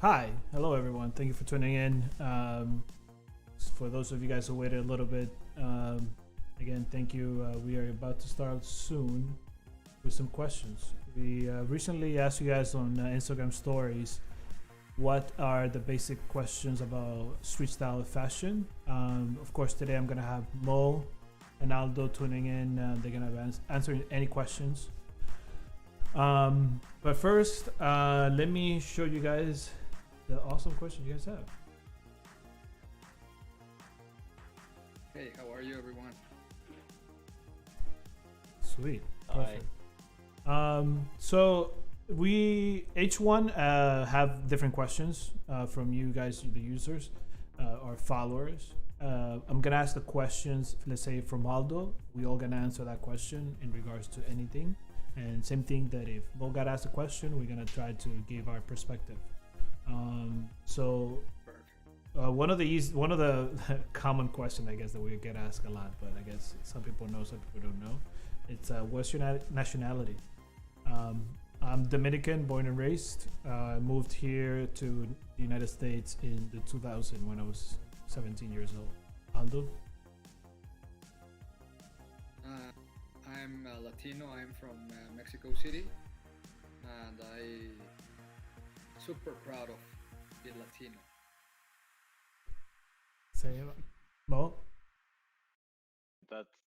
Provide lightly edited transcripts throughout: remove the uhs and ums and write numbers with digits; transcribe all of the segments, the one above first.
Hi, hello everyone. Thank you for tuning in. For those of you guys who waited a little bit, again, thank you. We are about to start soon with some questions. We recently asked you guys on Instagram stories what are the basic questions about street style fashion. Of course, today I'm gonna have Mo and Aldo tuning in. They're gonna answer any questions. But first, let me show you guys the awesome questions you guys have. Hey, how are you, everyone? Sweet. Hi. Perfect. So we each one have different questions from you guys, the users or followers. I'm gonna ask the questions. Let's say from Aldo, we all gonna answer that question in regards to anything. And same thing that if Mo got asked a question, we're gonna try to give our perspective. So one of the common question I guess that we get asked a lot, but I guess some people know, some people don't know. It's what's your nationality? I'm Dominican, born and raised. I moved here to the United States in the 2000 when I was 17 years old. Aldo? I'm Latino. I'm from Mexico City, and I super proud of being Latino. Say it. Mo?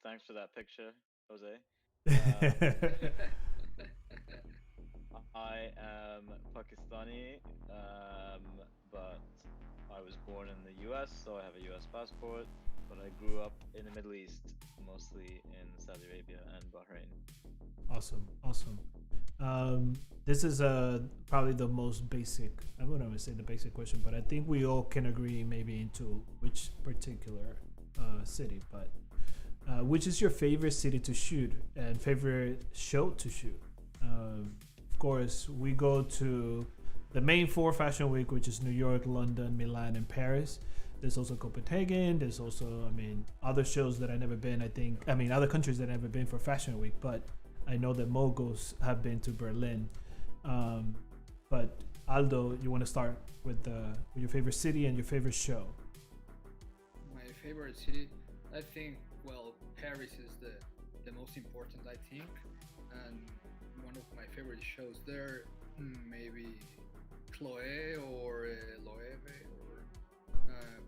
Thanks for that picture, Jose. I am Pakistani, but I was born in the US, so I have a US passport. But I grew up in the Middle East, mostly in Saudi Arabia and Bahrain. Awesome. This is probably the most basic. I wouldn't even say the basic question, but I think we all can agree maybe into which particular city. But which is your favorite city to shoot and favorite show to shoot? Of course, we go to the main four fashion week, which is New York, London, Milan, and Paris. There's also Copenhagen. There's also, other shows that I've never been. Other countries that I've never been for Fashion Week. But I know that Mogos have been to Berlin. But Aldo, you want to start with your favorite city and your favorite show? My favorite city, I think, Paris is the most important, I think, and one of my favorite shows there, maybe Chloe or Loewe or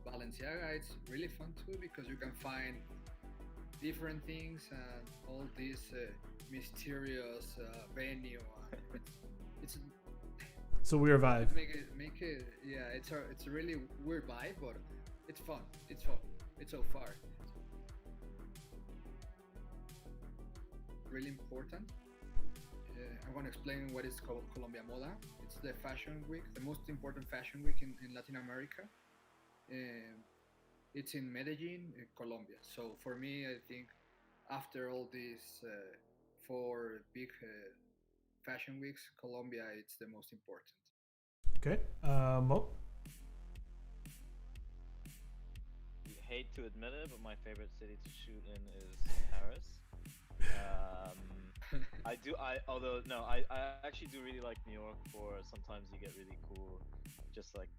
Balenciaga. It's really fun too because you can find different things and all this mysterious venue. It's a weird vibe. Make it yeah. It's a really weird vibe, but it's fun. It's so far really important. I want to explain what is called Colombia Moda. It's the fashion week, the most important fashion week in Latin America. It's in Medellin, Colombia. So for me, I think after all these four big fashion weeks, Colombia it's the most important. Okay, Mo? I hate to admit it, but my favorite city to shoot in is Paris. I actually do really like New York. For sometimes you get really cool, just like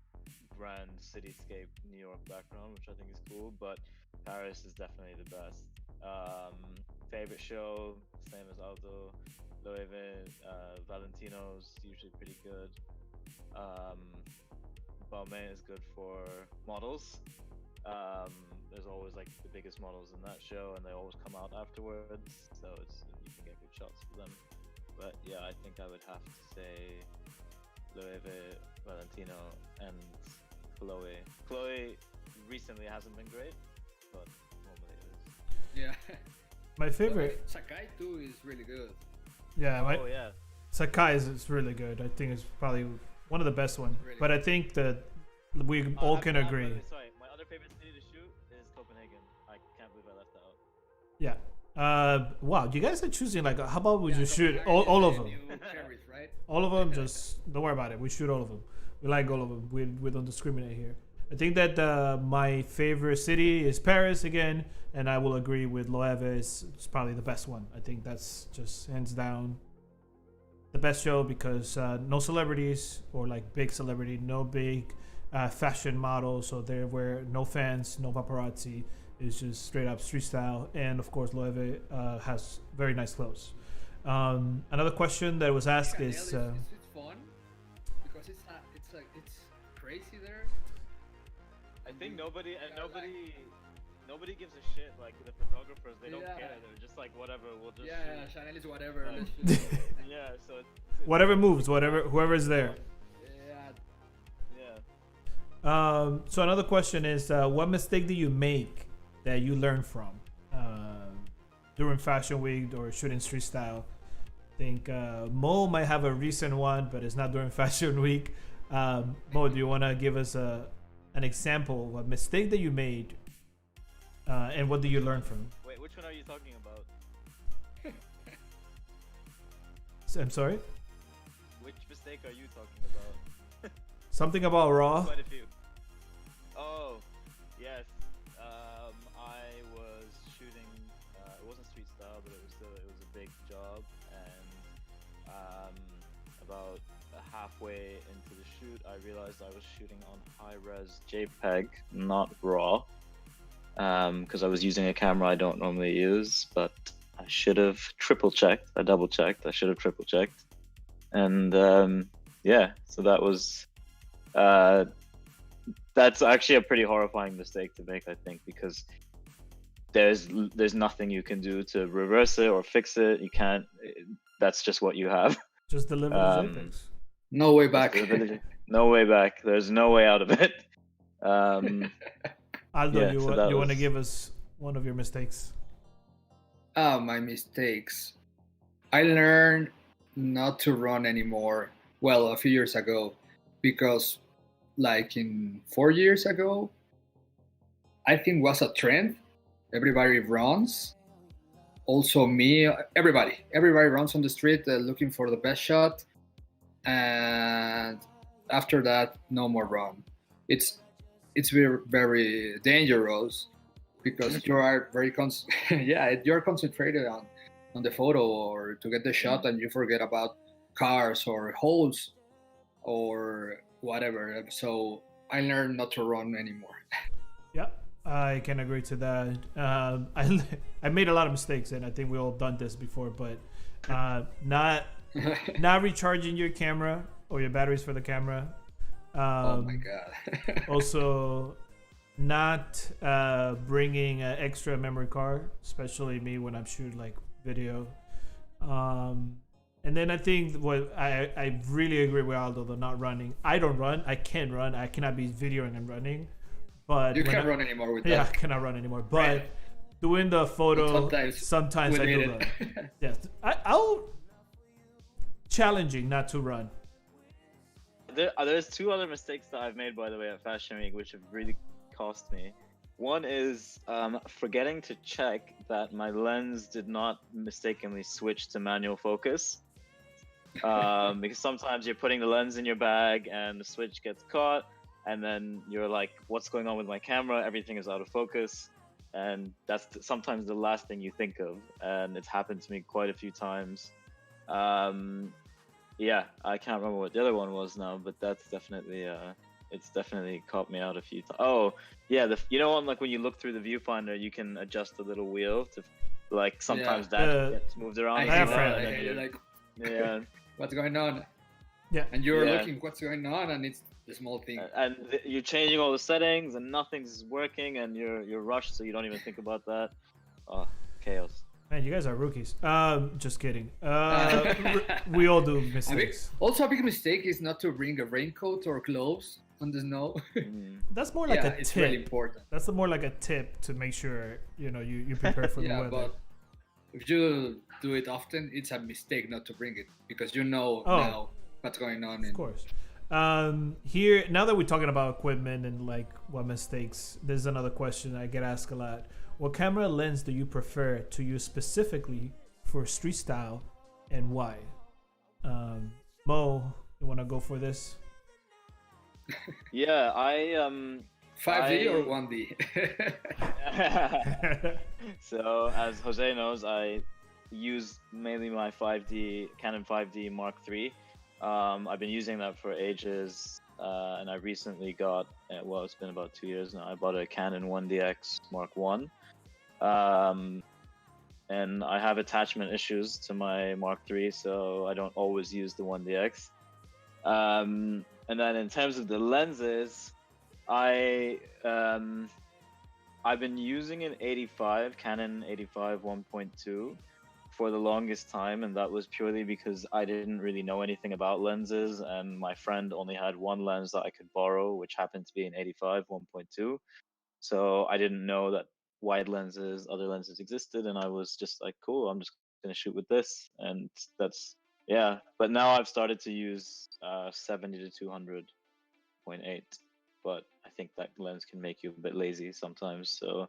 grand cityscape New York background, which I think is cool. But Paris is definitely the best. Favorite show, same as Aldo, Loewe, Valentino's usually pretty good. Balmain is good for models. There's always like the biggest models in that show, and they always come out afterwards, so you can get good shots for them. But yeah, I think I would have to say Loewe, Valentino, and Chloe. Chloe recently hasn't been great, but normally it is. Yeah. My favorite. Sakai too is really good. Yeah. Yeah. Sakai is really good. I think it's probably one of the best ones. Really but good. I think that we all can agree. Sorry, my other favorite city to shoot is Copenhagen. I can't believe I left that out. Yeah. Wow, you guys are choosing like, how about we just shoot Copenhagen all is of the them? new Paris, right? All of them, just don't worry about it. We shoot all of them. We like all of them. We don't discriminate here. I think that my favorite city is Paris again, and I will agree with Loewe. It's probably the best one. I think that's just hands down the best show because no celebrities or like big celebrity, no big fashion models. So there were no fans, no paparazzi. It's just straight up street style. And of course, Loewe has very nice clothes. Another question that was asked Canel is. It's fun because it's crazy there. I think nobody gives a shit. Like the photographers, they don't Yeah. care. They're just like whatever. We'll just Yeah, shoot. Chanel is whatever. Like- let's shoot. Yeah. So it's Whatever moves, whoever's there. Yeah, So another question is, what mistake did you make that you learned from during Fashion Week or shooting street style? I think Mo might have a recent one, but it's not during Fashion Week. Mo, do you want to give us an example of a mistake that you made, and what did you learn from? Wait, which one are you talking about? I'm sorry. Which mistake are you talking about? Something about Raw. Quite a few. Oh, yes. I was shooting. It wasn't street style, but it was a big job, and about halfway into the shoot, I realized I was shooting on high-res JPEG, not RAW, because I was using a camera I don't normally use, but I should have triple-checked. I double-checked. I should have triple-checked, and yeah, so that was. That's actually a pretty horrifying mistake to make, I think, because there's nothing you can do to reverse it or fix it. You can't. That's just what you have. Just deliver the JPEGs. no way back. No way back. There's no way out of it. Aldo, yeah, you so want that to was- give us one of your mistakes? My mistakes. I learned not to run anymore. Well, a few years ago, because like in 4 years ago, I think was a trend. Everybody runs. Also me, everybody runs on the street looking for the best shot. And after that, no more run. It's very, very dangerous because you are very yeah, you're concentrated on the photo or to get the shot, and you forget about cars or holes or whatever. So I learned not to run anymore. Yeah, I can agree to that. I made a lot of mistakes, and I think we all done this before. But not recharging your camera or your batteries for the camera. Oh my god. Also, not bringing an extra memory card, especially me when I'm shooting like video. And then I think what I really agree with Aldo, the not running. I don't run. I can't run. I cannot be videoing and running. But You when can't I- run anymore with Yeah, I that. cannot run anymore. But Right. doing the photo, Sometimes sometimes I we do need run. it. Yes, I'll challenging not to run. There's two other mistakes that I've made, by the way, at Fashion Week, which have really cost me. One is forgetting to check that my lens did not mistakenly switch to manual focus. Because sometimes you're putting the lens in your bag and the switch gets caught, and then you're like, what's going on with my camera? Everything is out of focus. And that's sometimes the last thing you think of. And it's happened to me quite a few times. Yeah, I can't remember what the other one was now, but that's definitely it's definitely caught me out a few times. Oh, yeah, you know, like when you look through the viewfinder, you can adjust the little wheel to, like, sometimes that gets moved around. I I hate have that. friends. I hate it. Like, Yeah, what's going on? Yeah. And you're Yeah. looking, what's going on? And it's the small thing. and you're changing all the settings, and nothing's working, and you're rushed, so you don't even think about that. Oh, chaos. Man, you guys are rookies. Just kidding. We all do I mean, mistakes. also, a big mistake is not to bring a raincoat or gloves on the snow. Mm. That's more like yeah, a it's tip. really important. That's more like a tip to make sure you prepare for the Yeah, weather. but if you do it often, it's a mistake not to bring it because you know Oh. now what's going on. Of course. Here, now that we're talking about equipment and like what mistakes, there's another question I get asked a lot. What camera lens do you prefer to use specifically for street style, and why? Mo, you want to go for this? Yeah, 5D or I- 1D? So, as Jose knows, I use mainly my 5D Canon 5D Mark III. I've been using that for ages, and I recently got, well, it's been about 2 years now. I bought a Canon 1DX Mark I, and I have attachment issues to my Mark III, so I don't always use the 1DX. And then in terms of the lenses, I've been using an 85 Canon 85 1.2 for the longest time, and that was purely because I didn't really know anything about lenses, and my friend only had one lens that I could borrow, which happened to be an 85 1.2. So I didn't know that wide lenses, other lenses existed, and I was just like, cool, I'm just gonna shoot with this, and that's yeah. But now I've started to use 70 to 200.8, but I think that lens can make you a bit lazy sometimes. So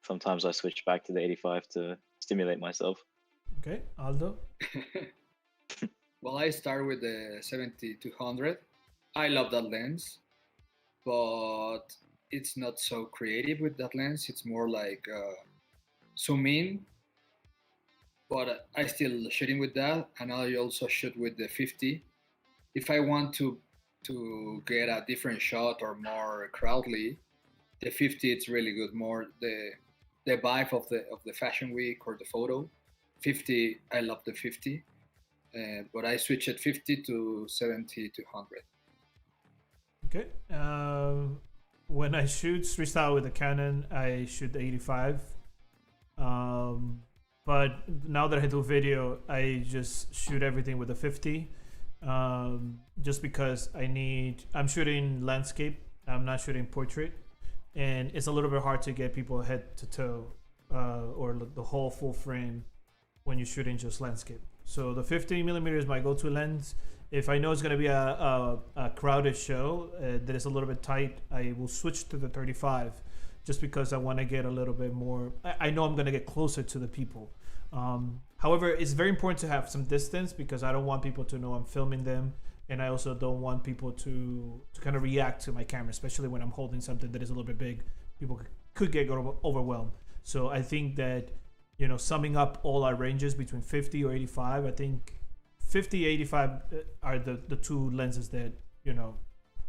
sometimes I switch back to the 85 to stimulate myself. Okay, Aldo. Well, I start with the 70-200. I love that lens, but it's not so creative with that lens. It's more like zoom in, but I still shooting with that, and I also shoot with the 50. If I want to get a different shot or more crowdly, the 50 it's really good. More the vibe of the fashion week or the photo. 50, I love the 50, but I switch at 50 to 70 to 100. Okay. When I shoot street style with the Canon, I shoot the 85. But now that I do video, I just shoot everything with the 50. Just because I'm shooting landscape. I'm not shooting portrait, and it's a little bit hard to get people head to toe, or the whole full frame when you're shooting just landscape. So the 50mm is my go-to lens. If I know it's going to be a crowded show that is a little bit tight, I will switch to the 35, just because I want to get a little bit more. I know I'm going to get closer to the people. However, it's very important to have some distance, because I don't want people to know I'm filming them, and I also don't want people to kind of react to my camera, especially when I'm holding something that is a little bit big. People could get overwhelmed. So I think that, summing up all our ranges between 50 or 85, I think 50, 85 are the two lenses that,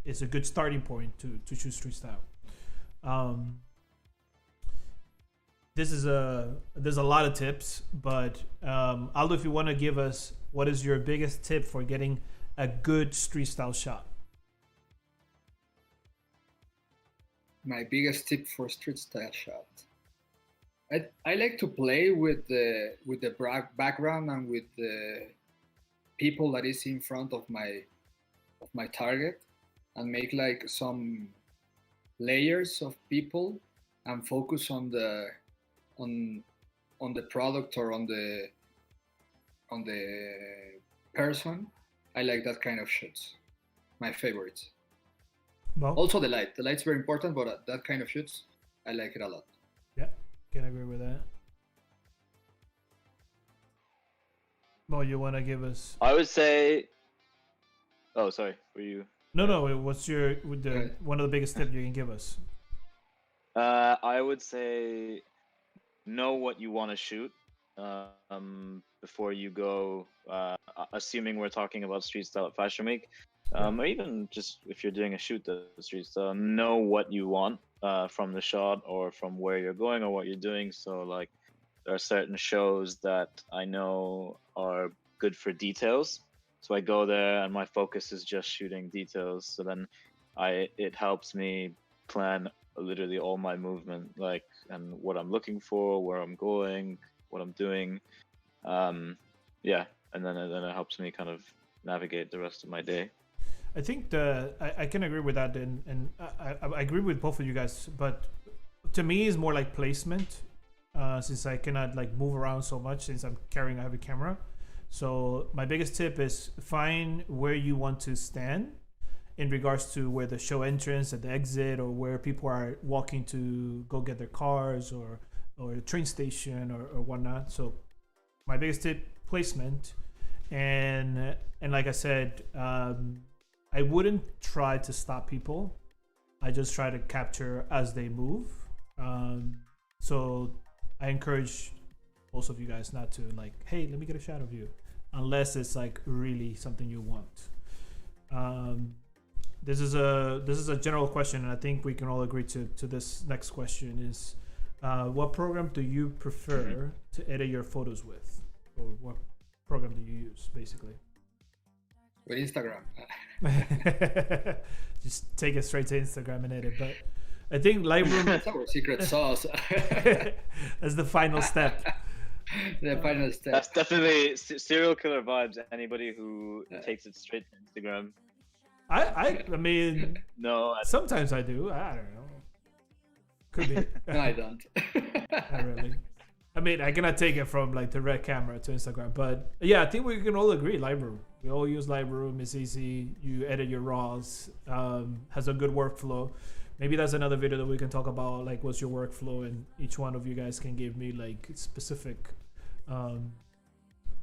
is a good starting point to choose street style. There's a lot of tips, but Aldo, if you want to give us, what is your biggest tip for getting a good street style shot? My biggest tip for street style shot. I like to play with the background and with the people that is in front of my target, and make like some layers of people and focus on the product or on the person. I like that kind of shots. My favorites. Well, Also the light. The light's very important, but that kind of shoots, I like it a lot. yeah, can agree with that. Well, you want to give us? I would say. Oh, sorry. Were you? No. What's one of the biggest tips you can give us? I would say know what you want to shoot before you go. Assuming we're talking about street style at Fashion Week, or even just if you're doing a shoot at street style, know what you want from the shot or from where you're going or what you're doing. So like, there are certain shows that I know are good for details, so I go there and my focus is just shooting details. So then it helps me plan literally all my movement, like, and what I'm looking for, where I'm going, what I'm doing. Yeah, and then it helps me kind of navigate the rest of my day. I think I can agree with that, and I agree with both of you guys. But to me, it's more like placement, since I cannot like move around so much since I'm carrying a heavy camera. So my biggest tip is find where you want to stand in regards to where the show entrance and the exit, or where people are walking to go get their cars, or the train station, or whatnot. So my biggest tip, placement. And like I said, I wouldn't try to stop people. I just try to capture as they move. So I encourage most of you guys not to like, hey, let me get a shot of you, unless it's like really something you want. This is a general question, and I think we can all agree to this next question is, what program do you prefer to edit your photos with, or what program do you use, basically? With Instagram. Just take it straight to Instagram and edit. But I think Lightroom That's our secret sauce. is the final step. The final step. That's definitely serial killer vibes. Anybody who takes it straight to Instagram. I mean, No, sometimes I do. I don't know. Could be. No, I don't. Not really. I mean, I cannot take it from like the red camera to Instagram, but yeah, I think we can all agree Lightroom. We all use Lightroom. It's easy. You edit your RAWs. Has a good workflow. Maybe that's another video that we can talk about. Like, what's your workflow, and each one of you guys can give me like specific. But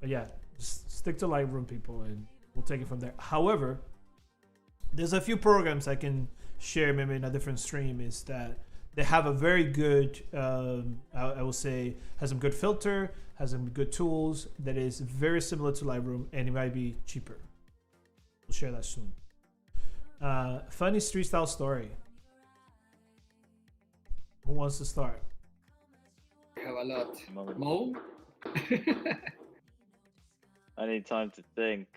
yeah, just stick to Lightroom, people, and we'll take it from there. However, there's a few programs I can share maybe in a different stream. Is that they have a very good, I will say, has some good filter, has some good tools that is very similar to Lightroom, and it might be cheaper. We'll share that soon. Funny street style story. Who wants to start? I have a lot. Mo? I need time to think.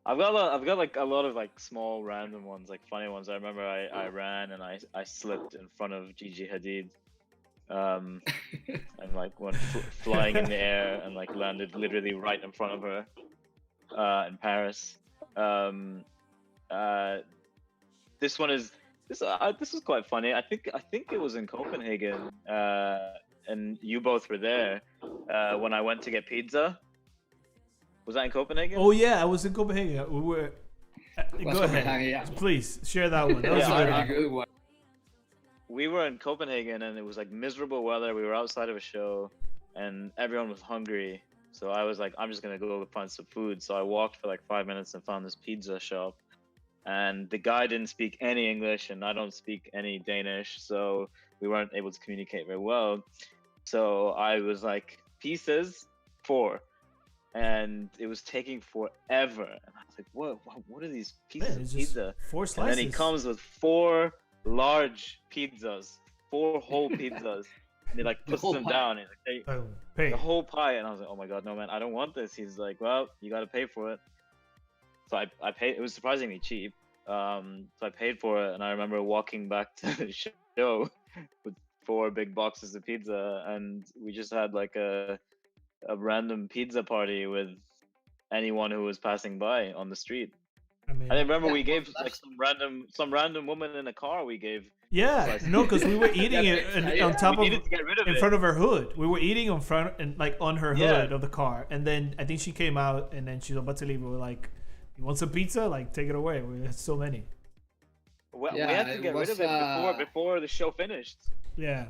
I've got like a lot of like small random ones, like funny ones. I remember I ran and I slipped in front of Gigi Hadid, and like went flying in the air and like landed literally right in front of her, in Paris. This one is this was quite funny. I think it was in Copenhagen, and you both were there when I went to get pizza. Was that in Copenhagen? Oh yeah, I was in Copenhagen. We were. Go ahead, yeah. Please share that one. That was Yeah, a good one. Good one. We were in Copenhagen and it was like miserable weather. We were outside of a show and everyone was hungry. So I was like, I'm just gonna go find some food. So I walked for like 5 minutes and found this pizza shop. And the guy didn't speak any English and I don't speak any Danish. So we weren't able to communicate very well. So I was like, pieces, 4. And it was taking forever. And I was like, what are these pieces Man, of it's pizza? 4 And slices. then he comes with 4 large pizzas, 4 whole pizzas. And he like puts whole them pie. down. And he's like, Oh, pay. the whole pie. And I was like, oh my God, no, man, I don't want this. He's like, well, you got to pay for it. So I paid. It was surprisingly cheap. So I paid for it. And I remember walking back to the show with 4 big boxes of pizza. And we just had like a random pizza party with anyone who was passing by on the street. I mean, I remember Yeah, we gave well, like some random woman in a car. We gave. yeah, slices. no, because we were eating Yeah, it yeah, on top we of needed to get rid of in it. front of her hood. We were eating in front and like on her Yeah. hood of the car, and then I think she came out, and then she's about to leave. We were like, "You want some pizza? Like, take it away." We had so many. we Yeah, had to it get rid was, of it before the show finished. Yeah.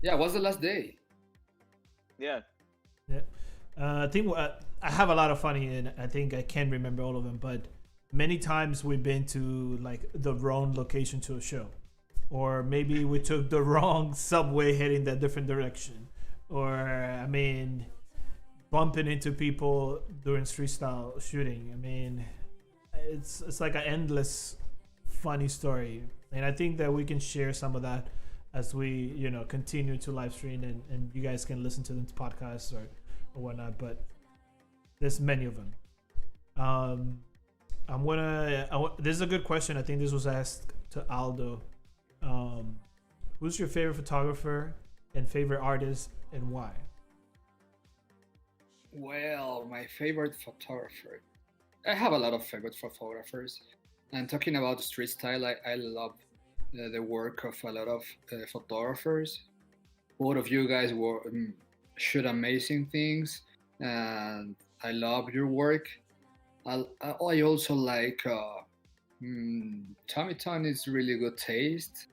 Yeah, what's the last day? Yeah. I think I have a lot of funny, and I think I can't remember all of them, but many times we've been to like the wrong location to a show, or maybe we took the wrong subway heading that different direction, or I mean, bumping into people during street style shooting. I mean, it's like an endless funny story, and I think that we can share some of that as we continue to live stream, and you guys can listen to the podcast or whatnot, but there's many of them. This is a good question. I think this was asked to Aldo. Who's your favorite photographer and favorite artist, and why? Well, my favorite photographer. I have a lot of favorite photographers. And talking about street style, I love the work of a lot of photographers. Both of you guys shoot amazing things, and I love your work. I also like Tommy Ton is really good taste.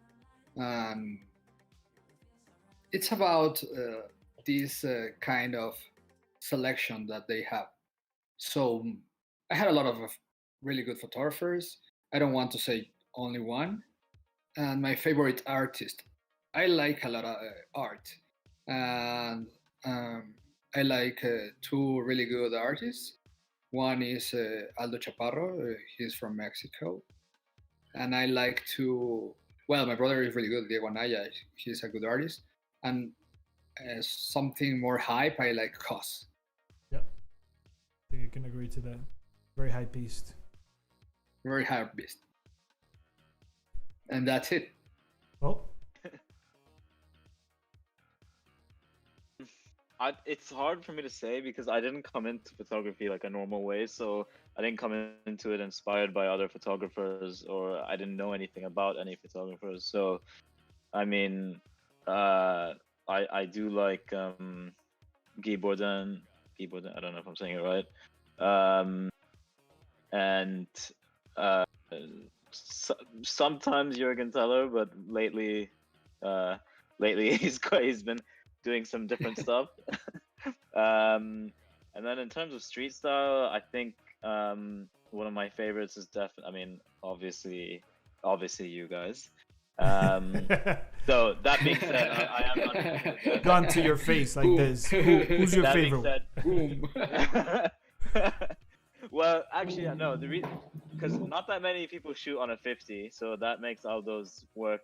It's about this kind of selection that they have. So I had a lot of really good photographers. I don't want to say only one. And my favorite artist. I like a lot of art, and I like two really good artists. One is Aldo Chaparro. He's from Mexico, and I like to. Well, my brother is really good, Diego Anaya. He's a good artist, and something more hype. I like Cos. Yep, I think I can agree to that. Very high paced. Very hype beast, and that's it. Well, It's hard for me to say because I didn't come into photography like a normal way, so I didn't come into it inspired by other photographers, or I didn't know anything about any photographers. So, I mean, I do like Guy Bourdin. Guy Bourdin. I don't know if I'm saying it right. And uh, sometimes Jürgen Teller, but lately he's been doing some different stuff. And then in terms of street style, I think one of my favorites is I mean, obviously you guys. So that being said, I am not gone to your face like this. Who's your that favorite? being said, well, actually, no. The reason, because not that many people shoot on a 50, so that makes Aldo's work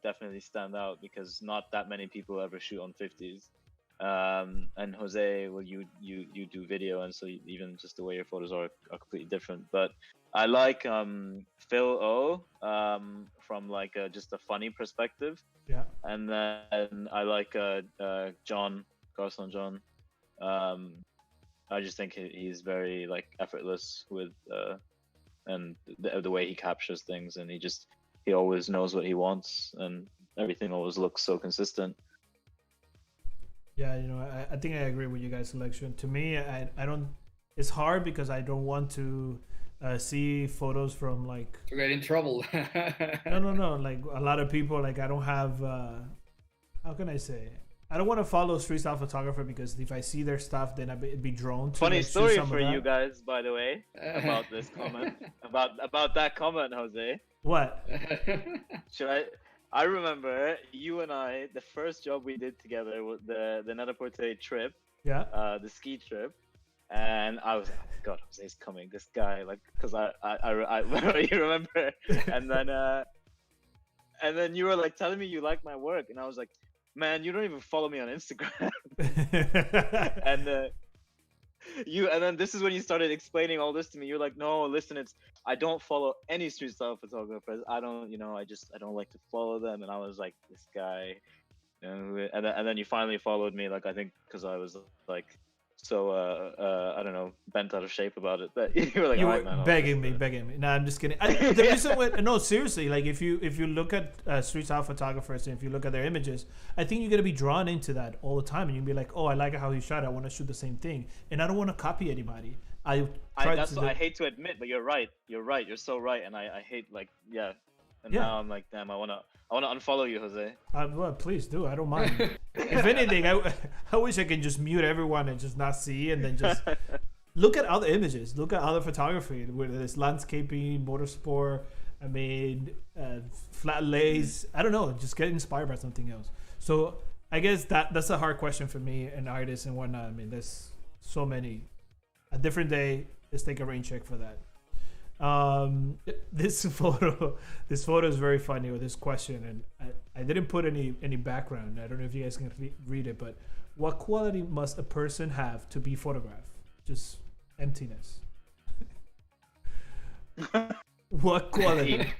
definitely stand out because not that many people ever shoot on 50s. And Jose, well, you do video, and so even just the way your photos are completely different. But I like Phil O from like just a funny perspective. Yeah. And then I like John Carson John. I just think he's very like effortless with and the way he captures things, and he always knows what he wants, and everything always looks so consistent. Yeah, I think I agree with you guys' selection. To me, I don't. It's hard because I don't want to see photos from like. To get in trouble. No. Like a lot of people, like I don't have. How can I say? I don't want to follow street style photographer because if I see their stuff, then I'd be drawn to. Funny like, story for you guys, by the way, about this comment, about that comment, Jose. What? Should I remember you and I, the first job we did together was the Net-a-Porter trip. Yeah. The ski trip, and I was like, oh my God, Jose's coming. This guy, like, because I you remember, and then you were like telling me you like my work, and I was like, man, you don't even follow me on Instagram. and then this is when you started explaining all this to me. You're like, no, listen, I don't follow any street style photographers. I don't like to follow them. And I was like, this guy, and then you finally followed me. Like, I think because I was like so I don't know, bent out of shape about it. But you were like, you all were right, man, begging me. No, I'm just kidding. The reason no, seriously, like if you look at street style photographers and if you look at their images, I think you're gonna be drawn into that all the time, and you'll be like, oh, I like how he shot. I want to shoot the same thing, and I don't want to copy anybody. I hate to admit, but you're right. You're so right, and I hate like yeah. And now I'm like, damn, I wanna unfollow you, Jose. Well, please do. I don't mind. If anything, I wish I could just mute everyone and just not see, and then just look at other images. Look at other photography, whether it's landscaping, motorsport. I mean, flat lays. I don't know. Just get inspired by something else. So I guess that's a hard question for me, an artist and whatnot. I mean, there's so many. A different day. Let's take a rain check for that. This photo is very funny, or this question, and I didn't put any background. I don't know if you guys can read it, but what quality must a person have to be photographed? Just emptiness. What quality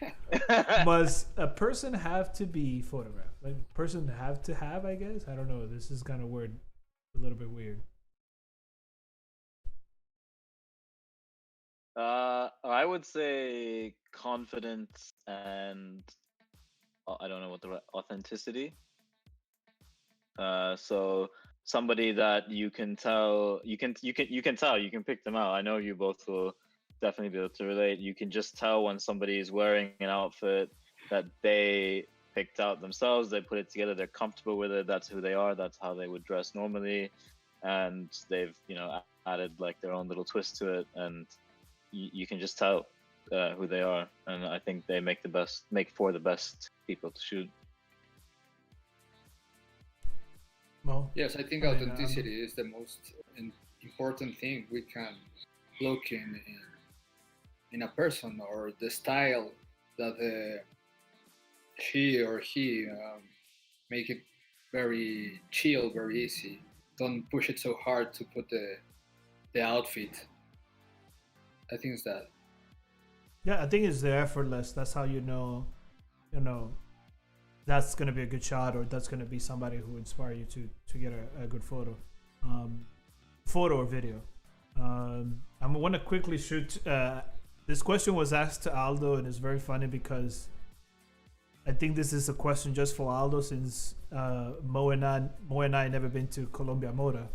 must a person have to be photographed? Like person have to have, I guess. I don't know. This is kind of weird, a little bit weird. I would say confidence and I don't know what the authenticity. So somebody that you can tell, you can pick them out. I know you both will definitely be able to relate. You can just tell when somebody is wearing an outfit that they picked out themselves. They put it together. They're comfortable with it. That's who they are. That's how they would dress normally, and they've added like their own little twist to it, and you can just tell who they are, and I think they make for the best people to shoot. Well, Yes, I think I mean, authenticity is the most important thing we can look in a person, or the style that she or he make it very chill, very easy. Don't push it so hard to put the outfit. I think it's that. yeah, I think it's the effortless. That's how you know, that's gonna be a good shot, or that's gonna be somebody who inspire you to get a good photo, photo or video. I want to quickly shoot. This question was asked to Aldo, and it's very funny because I think this is a question just for Aldo, since Mo and I never been to Colombia Moda.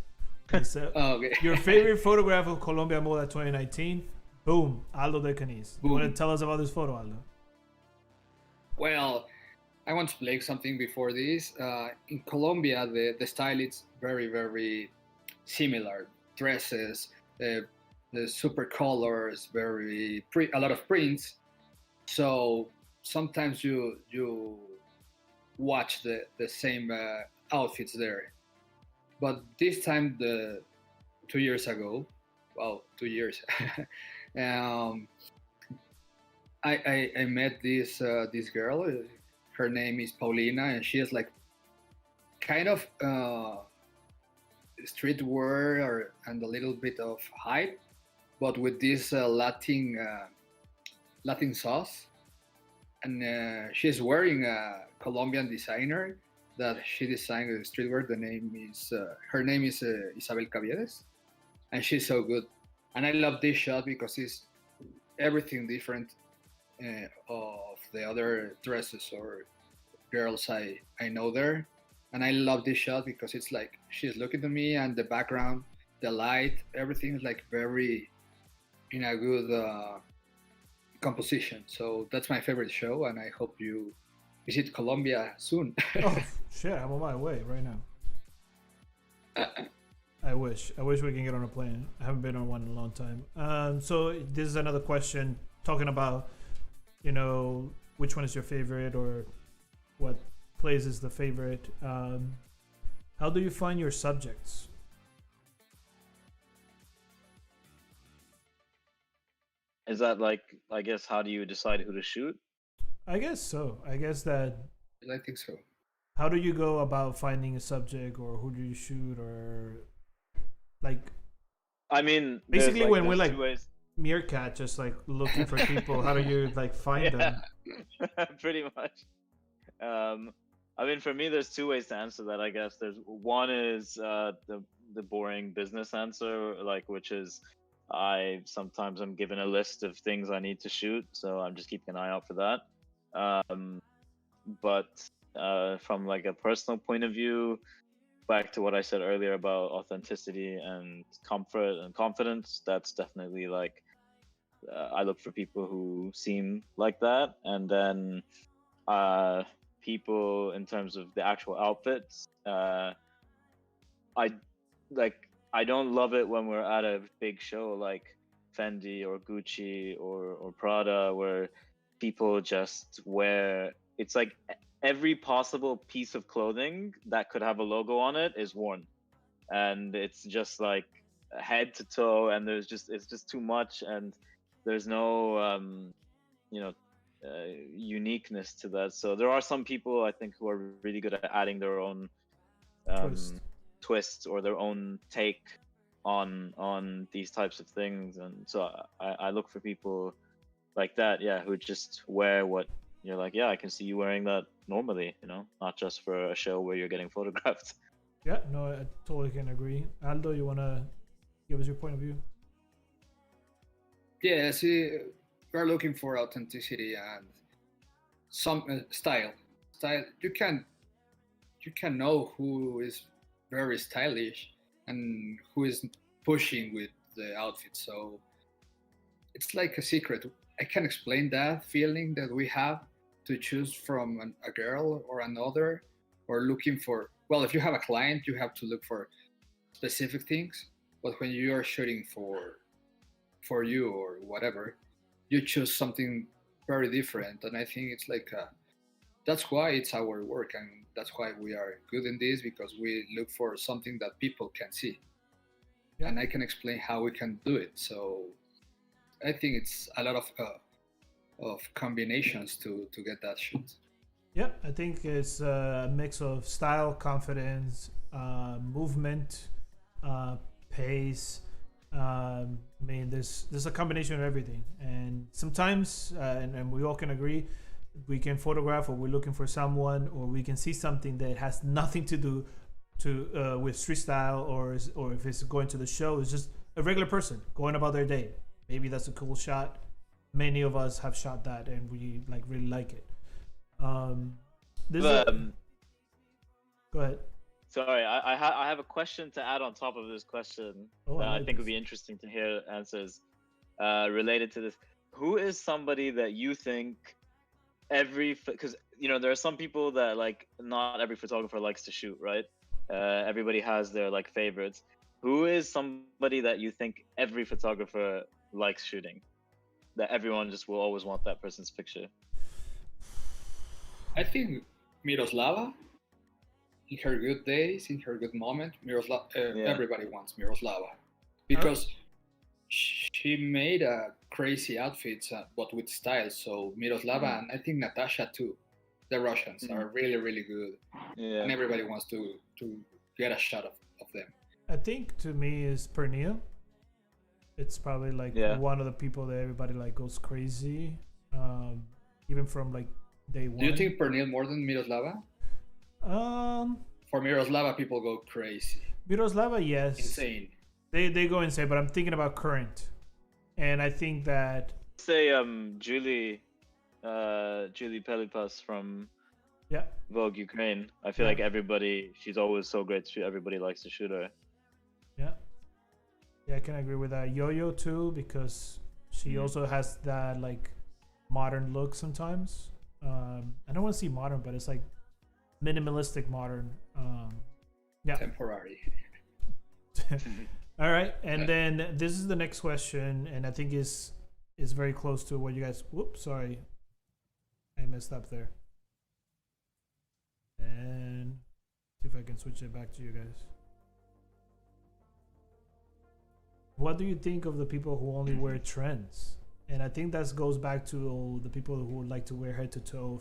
Oh, okay. Your favorite photograph of Colombia Moda 2019? Boom, Aldo de Caniz. You want to tell us about this photo, Aldo? Well, I want to play something before this. In Colombia, the style is very, very similar. Dresses, the super colors, a lot of prints. So sometimes you watch the same outfits there. But this time, the 2 years ago, well, 2 years, um, I met this girl. Her name is Paulina, and she is like kind of streetwear and a little bit of hype, but with this Latin sauce. And she's wearing a Colombian designer that she designed streetwear. Her name is Isabel Caviedes, and she's so good. And I love this shot because it's everything different of the other dresses or girls I know there. And I love this shot because it's like she's looking at me, and the background, the light, everything is like very in a good composition. So that's my favorite show, and I hope you visit Colombia soon. Oh shit, I'm on my way right now. I wish we can get on a plane. I haven't been on one in a long time. So this is another question talking about, which one is your favorite, or what place is the favorite. How do you find your subjects? Is that like, I guess, how do you decide who to shoot? I guess so. I guess that. I think so. How do you go about finding a subject, or who do you shoot, or like? I mean, basically, like, when we're like ways. Meerkat, just like looking for people, how do you like find them? Pretty much. I mean, for me, there's two ways to answer that. I guess there's one is the boring business answer, like, which is sometimes I'm given a list of things I need to shoot, so I'm just keeping an eye out for that. But from like a personal point of view, back to what I said earlier about authenticity and comfort and confidence, that's definitely like I look for people who seem like that, and then people in terms of the actual outfits. I don't love it when we're at a big show like Fendi or Gucci or Prada, where people just wear, it's like every possible piece of clothing that could have a logo on it is worn, and it's just like head to toe, and it's just too much, and there's no uniqueness to that. So there are some people I think who are really good at adding their own twist or their own take on these types of things, and so I look for people like that, who just wear what you're like, I can see you wearing that normally, not just for a show where you're getting photographed. Yeah, no, I totally can agree. Aldo, you want to give us your point of view? Yeah, see, we're looking for authenticity and some style. You can know who is very stylish and who is pushing with the outfit. So it's like a secret. I can explain that feeling that we have to choose from a girl or another, or looking for, well, if you have a client, you have to look for specific things. But when you are shooting for you or whatever, you choose something very different. And I think it's like that's why it's our work, and that's why we are good in this, because we look for something that people can see, Yeah. and I can explain how we can do it. So I think it's a lot of combinations to get that shit. Yeah, I think it's a mix of style, confidence, movement, pace. I mean, there's a combination of everything, and sometimes, and we all can agree, we can photograph, or we're looking for someone, or we can see something that has nothing to do with street style, or if it's going to the show, it's just a regular person going about their day. Maybe that's a cool shot. Many of us have shot that, and we like really like it. This is go ahead. Sorry, I have a question to add on top of this question Oh, that I I like think would this. be interesting to hear answers related to this. Who is somebody that you think because there are some people that like not every photographer likes to shoot, right? Everybody has their like favorites. Who is somebody that you think every photographer likes shooting? That everyone just will always want that person's picture. I think Miroslava, in her good days, in her good moment, everybody wants Miroslava, because she made a crazy outfits, but with style. So Miroslava and I think Natasha too, the Russians are really, really good, and everybody wants to get a shot of them. I think to me is Pernille. It's probably like one of the people that everybody like goes crazy, even from like day one. Do you think Pernille more than Miroslava? For Miroslava, people go crazy. Miroslava, yes, insane. They go insane, but I'm thinking about current, and I think that say Julie Pelipas from Vogue Ukraine. I feel like she's always so great to shoot. Everybody likes to shoot her. Yeah, I can agree with that. Yo-Yo too, because she also has that like modern look sometimes. I don't want to see modern, but it's like minimalistic modern. Temporary. All right, and then this is the next question, and I think is very close to what you guys. Whoops, sorry, I messed up there. And see if I can switch it back to you guys. What do you think of the people who only wear trends? And I think that goes back to the people who would like to wear head to toe,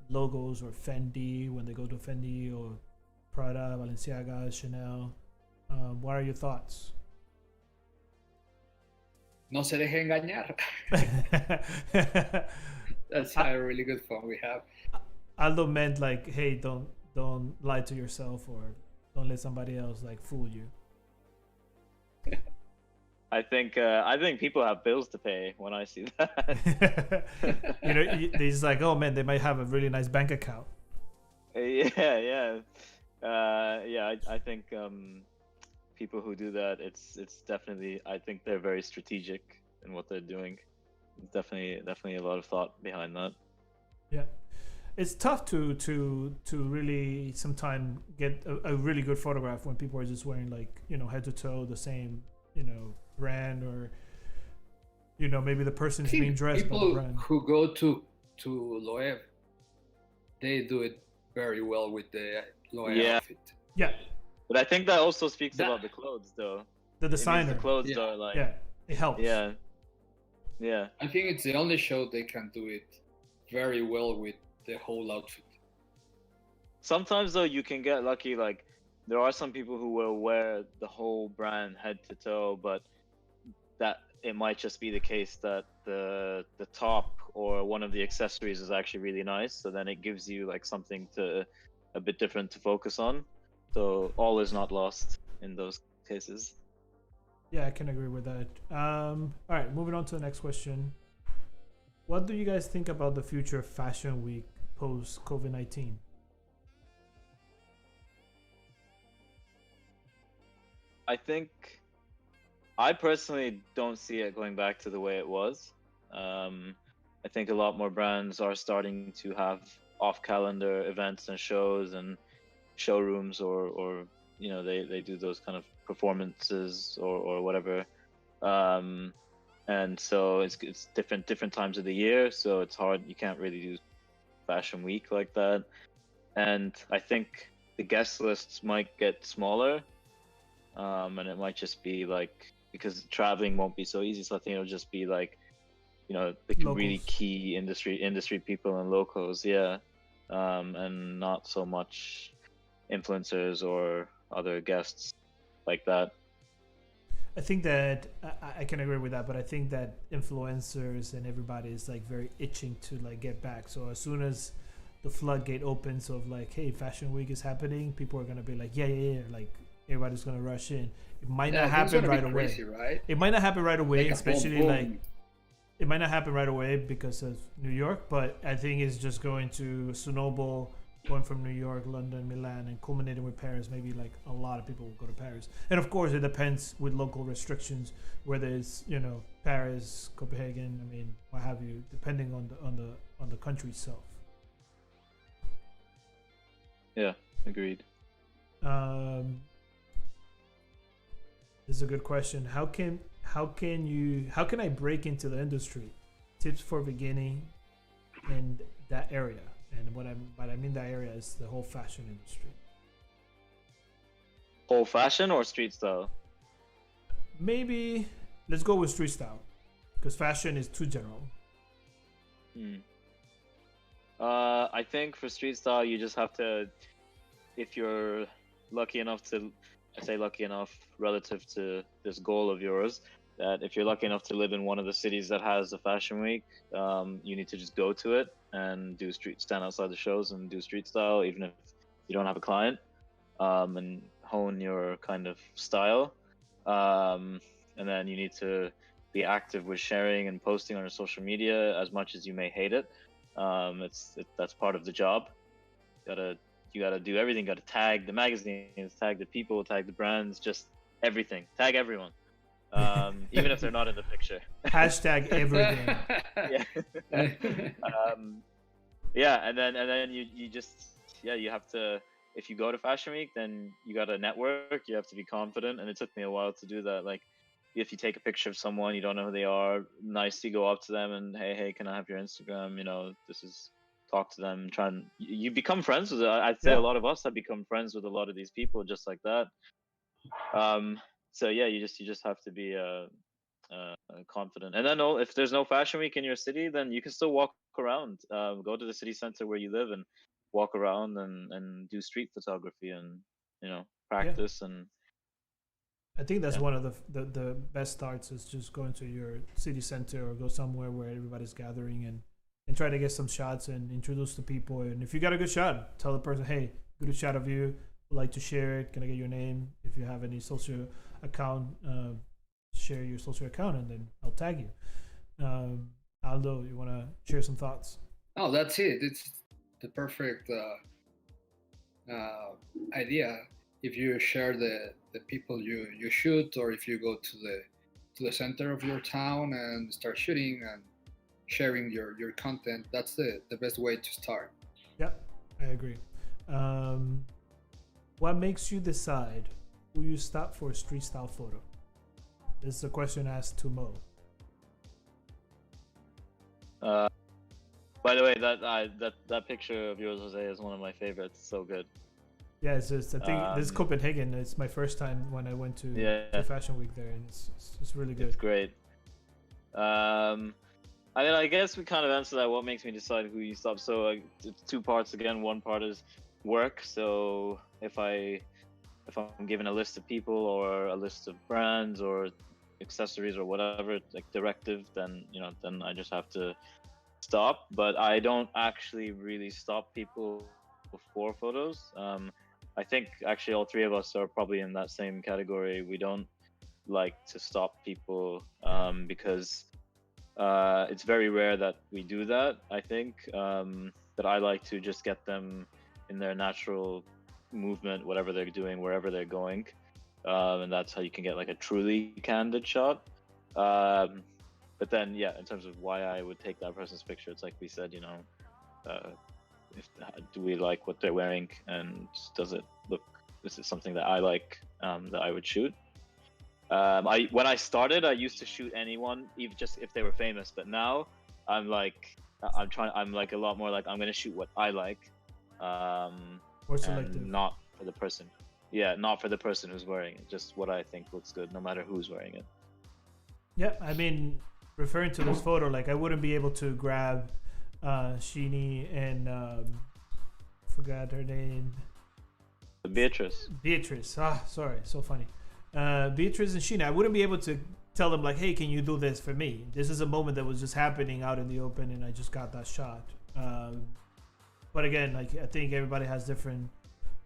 logos or Fendi when they go to Fendi, or Prada, Balenciaga, Chanel. What are your thoughts? No se deje engañar. That's a really good phone we have. Aldo meant like, hey, don't lie to yourself, or don't let somebody else like fool you. I think people have bills to pay when I see that. He's like, oh man, they might have a really nice bank account. Yeah. I think people who do that, it's definitely, I think they're very strategic in what they're doing. It's definitely a lot of thought behind that. Yeah, it's tough to really sometimes get a really good photograph when people are just wearing like head to toe the same brand, or maybe the person's being dressed by the brand. Who go to Loewe, they do it very well with the Loewe outfit. Yeah, but I think that also speaks about the clothes, though. The designer. The clothes are like it helps. Yeah. I think it's the only show they can do it very well with the whole outfit. Sometimes though you can get lucky, like there are some people who will wear the whole brand head to toe, but that it might just be the case that the top or one of the accessories is actually really nice, so then it gives you like something a bit different to focus on. So all is not lost in those cases. Yeah, I can agree with that. All right, moving on to the next question. What do you guys think about the future of Fashion Week post COVID-19? I personally don't see it going back to the way it was. I think a lot more brands are starting to have off-calendar events and shows and showrooms, or they do those kind of performances or whatever. And so it's different times of the year, so it's hard. You can't really do fashion week like that. And I think the guest lists might get smaller, and it might just be like, because traveling won't be so easy, so I think it'll just be like, the really Locals. key industry people and locals, yeah, and not so much influencers or other guests like that. I think that I can agree with that, but I think that influencers and everybody is like very itching to like get back. So as soon as the floodgate opens of like, hey, Fashion Week is happening, people are gonna be like, yeah, like everybody's gonna rush in. It might not Yeah, it's happen gonna right be away. crazy, right? It might not happen right away, Like a boom, especially like boom. it might not happen right away because of New York, but I think it's just going to snowball, going from New York, London, Milan, and culminating with Paris. Maybe like a lot of people will go to Paris, and of course it depends with local restrictions, whether it's Paris, Copenhagen. I mean, what have you, depending on the country itself. Yeah, agreed. This is a good question. How can I break into the industry? Tips for beginning in that area. And what I mean that area is the whole fashion industry. Whole fashion or street style? Maybe let's go with street style, because fashion is too general. I think for street style, you just have to, if you're lucky enough to, I say lucky enough relative to this goal of yours, that if you're lucky enough to live in one of the cities that has a fashion week, you need to just go to it and stand outside the shows and do street style, even if you don't have a client, and hone your kind of style. And then you need to be active with sharing and posting on your social media, as much as you may hate it. That's part of the job. You gotta do everything. You gotta tag the magazines, tag the people, tag the brands, just everything. Tag everyone, even if they're not in the picture. Hashtag everything. Yeah. And then you just, you have to. If you go to Fashion Week, then you gotta network. You have to be confident, and it took me a while to do that. Like, if you take a picture of someone, you don't know who they are, nice to go up to them and, hey, can I have your Instagram? Talk to them, try and you become friends with it. I'd say Yeah. a lot of us have become friends with a lot of these people just like that. So yeah, you just have to be confident. And then if there's no Fashion Week in your city, then you can still walk around. Go to the city center where you live and walk around and do street photography and practice. And I think that's Yeah. one of the best starts is just going to your city center or go somewhere where everybody's gathering and try to get some shots and introduce the people. And if you got a good shot, tell the person, hey, good shot of you. Would like to share it. Can I get your name? If you have any social account, share your social account, and then I'll tag you. Aldo, you want to share some thoughts? Oh, that's it. It's the perfect idea. If you share the people you shoot, or if you go to the center of your town and start shooting and sharing your content, that's the best way to start. Yeah, I agree. What makes you decide who you stop for a street style photo? This is a question asked to Mo. By the way, that picture of yours, Jose, is one of my favorites. So good. Yeah, I think this is Copenhagen. It's my first time when I went to Fashion Week there, and it's really good. It's great. I mean, I guess we kind of answered that. What makes me decide who you stop? So it's two parts again. One part is work. So if I'm given a list of people or a list of brands or accessories or whatever, like directive, then then I just have to stop. But I don't actually really stop people for photos. I think actually all three of us are probably in that same category. We don't like to stop people because it's very rare that we do that. I think that I like to just get them in their natural movement, whatever they're doing, wherever they're going, and that's how you can get like a truly candid shot. But then, yeah, in terms of why I would take that person's picture, it's like we said, do we like what they're wearing, and is it something that I like, that I would shoot? When I started, I used to shoot anyone, even just if they were famous. But now I'm like, I'm like a lot more like I'm gonna shoot what I like, Or selective. and not for the person. Yeah, not for the person who's wearing it. Just what I think looks good, no matter who's wearing it. Yeah, I mean, referring to this photo, like I wouldn't be able to grab Sheeny and forgot her name. Beatrice. Beatrice. Ah, sorry, so funny. Beatrice and Sheena. I wouldn't be able to tell them like, hey, can you do this for me? This is a moment that was just happening out in the open, and I just got that shot. But again, like I think everybody has different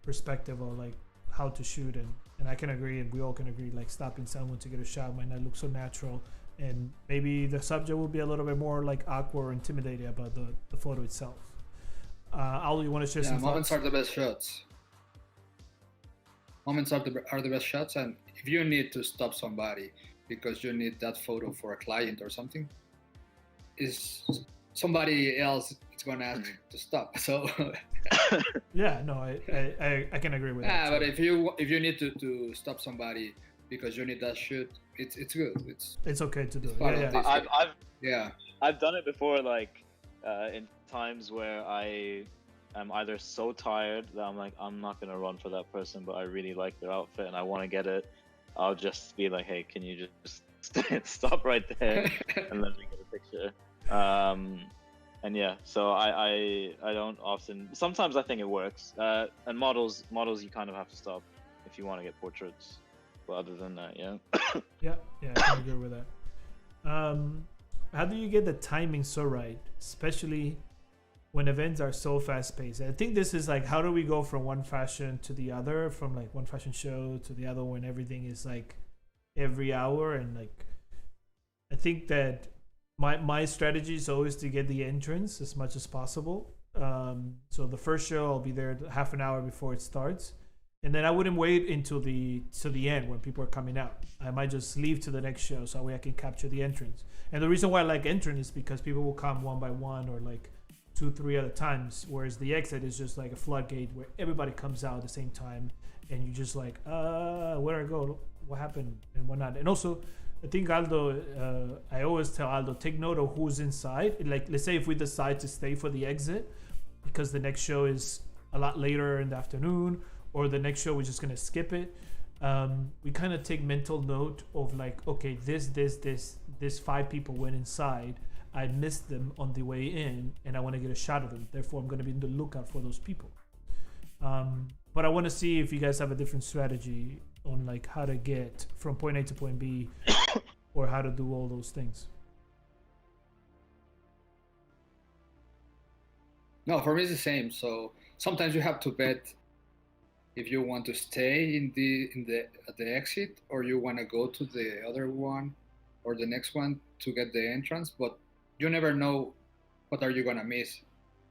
perspective of like how to shoot, and I can agree, and we all can agree, like stopping someone to get a shot might not look so natural, and maybe the subject will be a little bit more like awkward or intimidated about the photo itself. Al, you want to share some moments thoughts? are the best shots. Moments are the best shots, and if you need to stop somebody because you need that photo for a client or something, is somebody else is gonna ask to stop. So Yeah, no, I can agree with that. yeah, but if you need to stop somebody because you need that shoot, it's good. It's okay to do it. part Yeah, of yeah. this. Yeah. I've done it before, like in times where I am either so tired that I'm like, I'm not gonna run for that person, but I really like their outfit and I want to get it. I'll just be like, hey, can you just stop right there and let me get a picture? And yeah, so I don't often. Sometimes I think it works. And models you kind of have to stop if you want to get portraits. But other than that, yeah. Yeah, I can agree with that. How do you get the timing so right, especially when events are so fast paced? I think this is like, how do we go from one fashion to the other, from like one fashion show to the other when everything is like every hour? And like, I think that my strategy is always to get the entrance as much as possible. So the first show, I'll be there half an hour before it starts. And then I wouldn't wait until the end when people are coming out. I might just leave to the next show so that way I can capture the entrance. And the reason why I like entrance is because people will come one by one or like 2-3 other times, whereas the exit is just like a floodgate where everybody comes out at the same time, and you just like, where I go, what happened, and whatnot. And also, I think Aldo, I always tell Aldo, take note of who's inside. Like, let's say if we decide to stay for the exit because the next show is a lot later in the afternoon, or the next show we're just gonna skip it. We kind of take mental note of like, okay, this 5 people went inside. I missed them on the way in, and I want to get a shot of them. Therefore, I'm gonna be on the lookout for those people. But I want to see if you guys have a different strategy on like how to get from point A to point B, or how to do all those things. No, for me it's the same. So sometimes you have to bet if you want to stay at the exit, or you want to go to the other one or the next one to get the entrance, but you never know what are you gonna miss.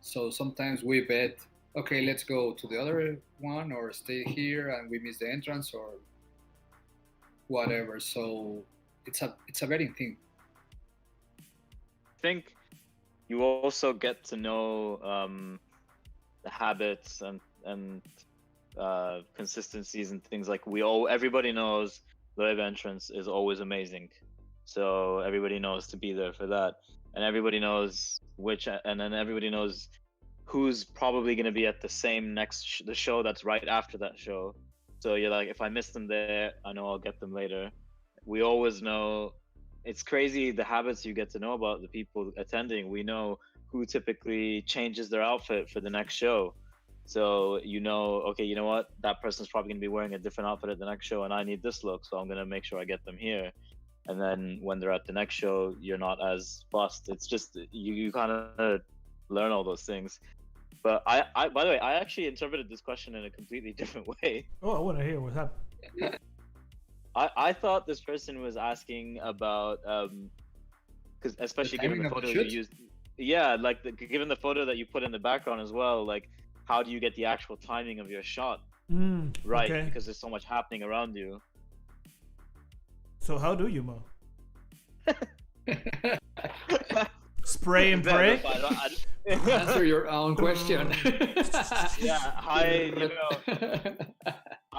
So sometimes we bet, okay, let's go to the other one or stay here and we miss the entrance or whatever. So it's a betting thing. I think you also get to know the habits and consistencies and things. Like everybody knows live entrance is always amazing, so everybody knows to be there for that, and everybody knows and then everybody knows who's probably going to be at the same the show that's right after that show. So you're like, if I miss them there, I know I'll get them later. We always know. It's crazy the habits you get to know about the people attending. We know who typically changes their outfit for the next show. So you know, okay, you know what? That person's probably going to be wearing a different outfit at the next show, and I need this look, so I'm going to make sure I get them here. And then when they're at the next show, you're not as fussed. It's just you kind of learn all those things. But I by the way, I actually interpreted this question in a completely different way. Oh, I want to hear what's happening. I thought this person was asking about because especially given the photo you used, yeah, like given the photo that you put in the background as well, like how do you get the actual timing of your shot right? Okay. Because there's so much happening around you. So how do you, Mo? Spray and pray? Answer your own question. Yeah, high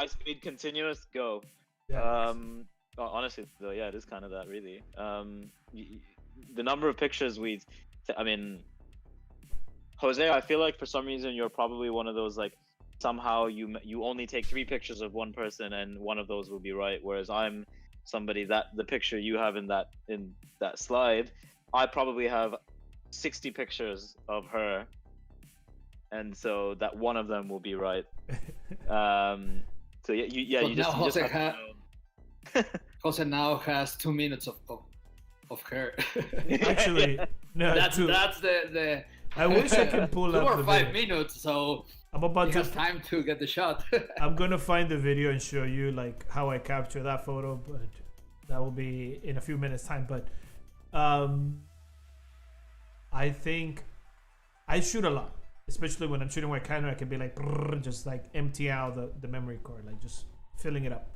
speed continuous go. Yeah. Well, honestly though, yeah, it is kind of that really. The number of pictures Jose, I feel like for some reason you're probably one of those like somehow you only take 3 pictures of one person and one of those will be right, whereas I'm somebody that the picture you have in that slide, I probably have 60 pictures of her, and so that one of them will be right. So yeah, But you now just have to know. Jose now has 2 minutes of her. Actually, no, that's two. the. I wish I could pull 2 up or the 5 video. minutes, so I'm about he to. has time to get the shot. I'm gonna find the video and show you like how I capture that photo, but that will be in a few minutes time. But I think I shoot a lot, especially when I'm shooting with Canon. I can be like just like empty out the memory card, like just filling it up.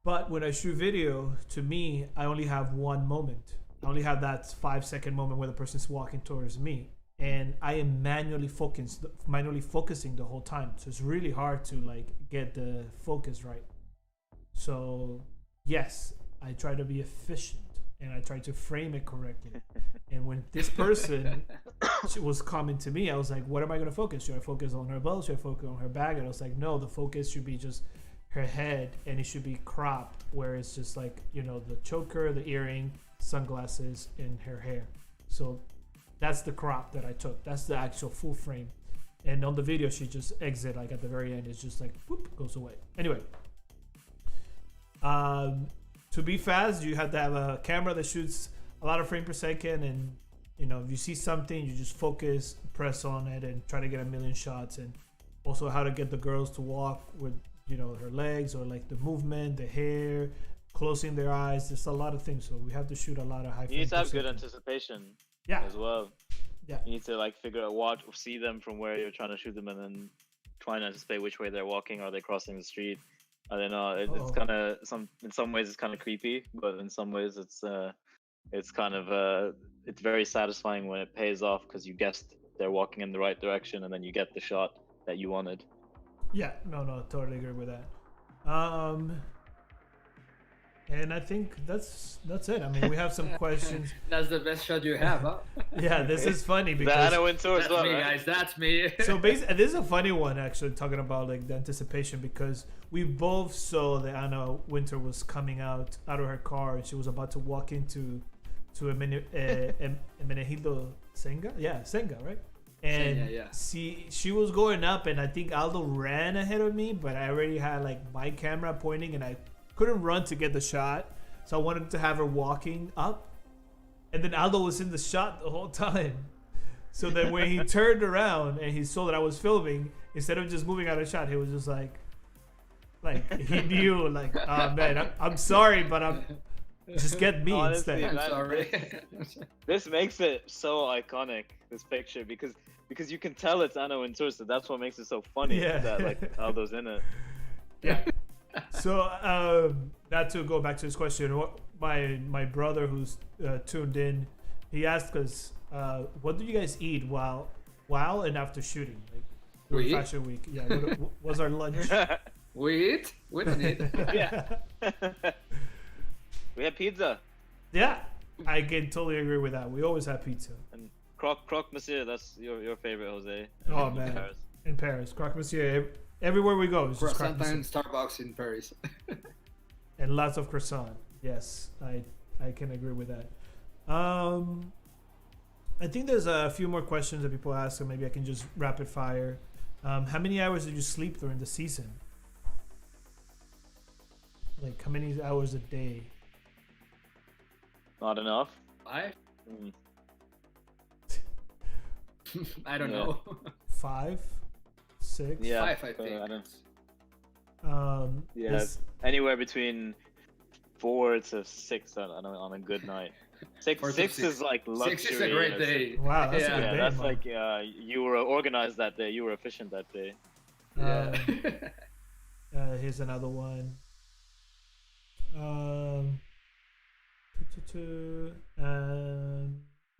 But when I shoot video, to me, I only have one moment. I only have that 5-second moment where the person's walking towards me, and I am manually focusing the whole time. So it's really hard to like get the focus right. So yes, I try to be efficient and I try to frame it correctly. And when this person was coming to me, I was like, what am I going to focus? Should I focus on her belt? Should I focus on her bag? And I was like, no, the focus should be just her head, and it should be cropped where it's just like, you know, the choker, the earring, sunglasses, and her hair. So that's the crop that I took. That's the actual full frame. And on the video, she just exit like at the very end. It's just like whoop, goes away. Anyway, to be fast, you have to have a camera that shoots a lot of frames per second, and you know, if you see something, you just focus, press on it, and try to get a million shots. And also how to get the girls to walk with, you know, her legs, or like the movement, the hair, closing their eyes. There's a lot of things, so we have to shoot a lot of high. You need to have good anticipation. Yeah. As well. Yeah. You need to like figure out see them from where you're trying to shoot them, and then try and anticipate which way they're walking. Are they crossing the street? I don't know. It's kind of in some ways it's kind of creepy, but in some ways it's kind of it's very satisfying when it pays off because you guessed they're walking in the right direction, and then you get the shot that you wanted. Yeah, no, totally agree with that. And I think that's it. I mean, we have some questions. That's the best shot you have, huh? Yeah, this is funny because Anna Wintour as well, me, right? guys. That's me. So basically, this is a funny one actually, talking about like the anticipation, because we both saw that Anna Wintour was coming out of her car, and she was about to walk into Hermenegildo Senga. Yeah, Senga, right? And yeah. she was going up, and I think Aldo ran ahead of me, but I already had like my camera pointing, and I couldn't run to get the shot, so I wanted to have her walking up, and then Aldo was in the shot the whole time. So then when he turned around and he saw that I was filming, instead of just moving out of shot, he was just like he knew, like, oh man, I'm sorry, but I'm just get me. Honestly, instead. I'm sorry. This makes it so iconic, this picture, because you can tell it's Anna Wintour, so that's what makes it so funny. Yeah. That like Aldo's in it. Yeah. So not to go back to this question, my brother who's tuned in, he asked us, what do you guys eat while and after shooting, like during Fashion Week? Yeah, what was our lunch? We eat? We don't eat. Yeah. We had pizza. Yeah, I can totally agree with that. We always have pizza. And croque monsieur, that's your favorite, Jose. Oh man, in Paris, croque monsieur. Everywhere we go, it's just croque Croissant monsieur. and Starbucks in Paris. And lots of croissant. Yes, I can agree with that. I think there's a few more questions that people ask, so maybe I can just rapid fire. How many hours did you sleep during the season? Like, how many hours a day? Not enough. 5? Mm. I don't know. 5, 6. Yeah, 5, I think. I don't. Yeah, this- anywhere between 4 to 6 on a good night. 6 4 to 6 6. is like luxury. 6 is a great day. Wow, that's a Yeah. good Yeah, day, that's man. like you were organized that day. You were efficient that day. Yeah. Here's another one.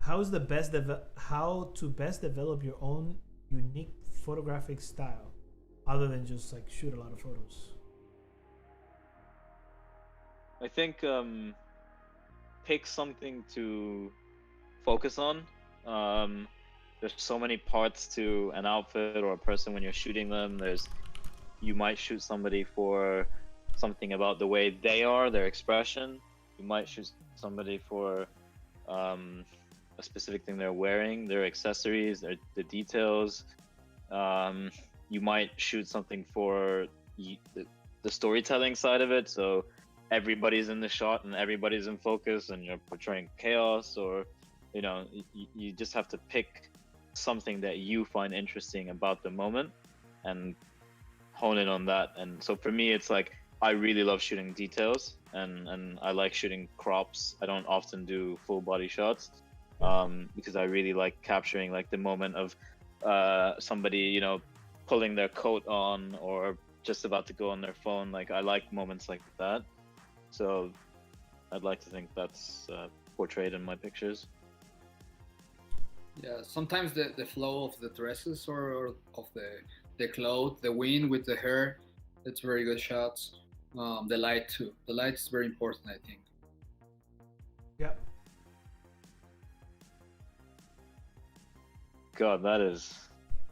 How to best develop your own unique photographic style, other than just like shoot a lot of photos? I think pick something to focus on. there's so many parts to an outfit or a person when you're shooting them. You might shoot somebody for something about the way they are, their expression. You might shoot somebody for a specific thing they're wearing, their accessories, the details. You might shoot something for the storytelling side of it. So everybody's in the shot and everybody's in focus, and you're portraying chaos, or you just have to pick something that you find interesting about the moment and hone in on that. And so for me, it's like I really love shooting details, and I like shooting crops. I don't often do full body shots because I really like capturing like the moment of somebody pulling their coat on or just about to go on their phone. Like I like moments like that, so I'd like to think that's portrayed in my pictures. Yeah, sometimes the flow of the dresses or of the clothes, the wind with the hair, it's very good shots. The light too. The light is very important, I think. Yeah. God, that is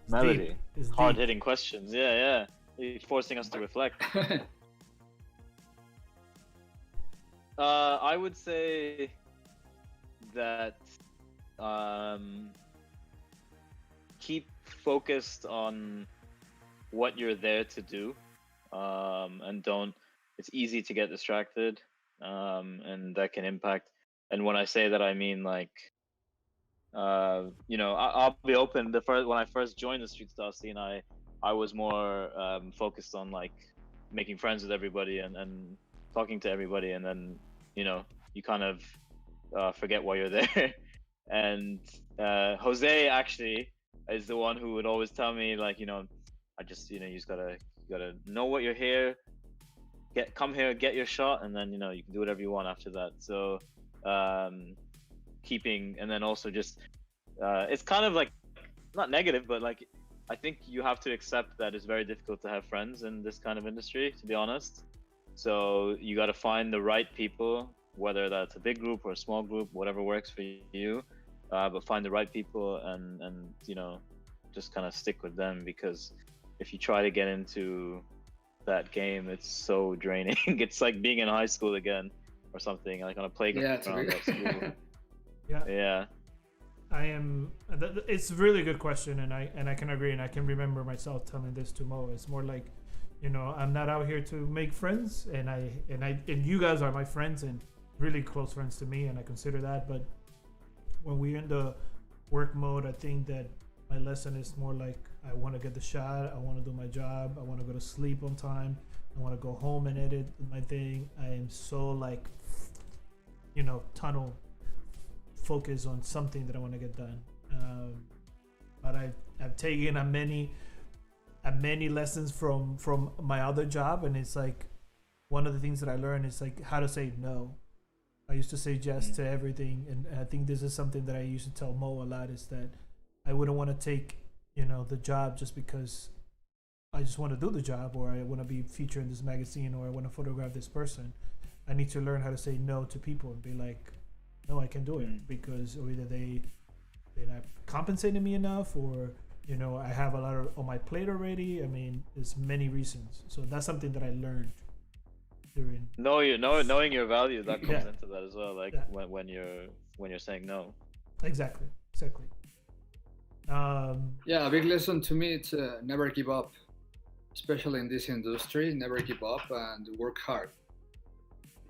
It's melody. deep. It's deep. Hard-hitting questions. Yeah. You're forcing us to reflect. I would say that keep focused on what you're there to do, and don't. It's easy to get distracted, and that can impact. And when I say that, I mean like, I'll be open. When I first joined the street style scene, I was more focused on like making friends with everybody and talking to everybody, and then you kind of forget why you're there. And Jose actually is the one who would always tell me like, I just you just gotta know what you're here, come here, get your shot, and then you can do whatever you want after that. So keeping, and then also just it's kind of like not negative, but like I think you have to accept that it's very difficult to have friends in this kind of industry, to be honest. So you got to find the right people, whether that's a big group or a small group, whatever works for you, but find the right people and just kind of stick with them, because if you try to get into that game, it's so draining. It's like being in high school again or something, like on a playground at school. Yeah. It's a really good question, and I can agree, and I can remember myself telling this to Mo. It's more like, I'm not out here to make friends, and you guys are my friends and really close friends to me, and I consider that. But when we're in the work mode, I think that my lesson is more like, I want to get the shot, I want to do my job, I want to go to sleep on time, I want to go home and edit my thing. I am so like, tunnel focus on something that I want to get done. But I've taken many lessons from my other job, and it's like one of the things that I learned is like how to say no. I used to say yes to everything, and I think this is something that I used to tell Mo a lot, is that I wouldn't want to take the job just because I just want to do the job, or I want to be featured in this magazine, or I want to photograph this person. I need to learn how to say no to people and be like, no, I can do it, because either they're not compensating me enough, or I have a lot on my plate already. I mean, there's many reasons. So that's something that I learned during. Knowing your value, that comes into that as well. Like when you're saying no. Exactly. Yeah, a big lesson to me, it's never give up, especially in this industry. Never give up and work hard.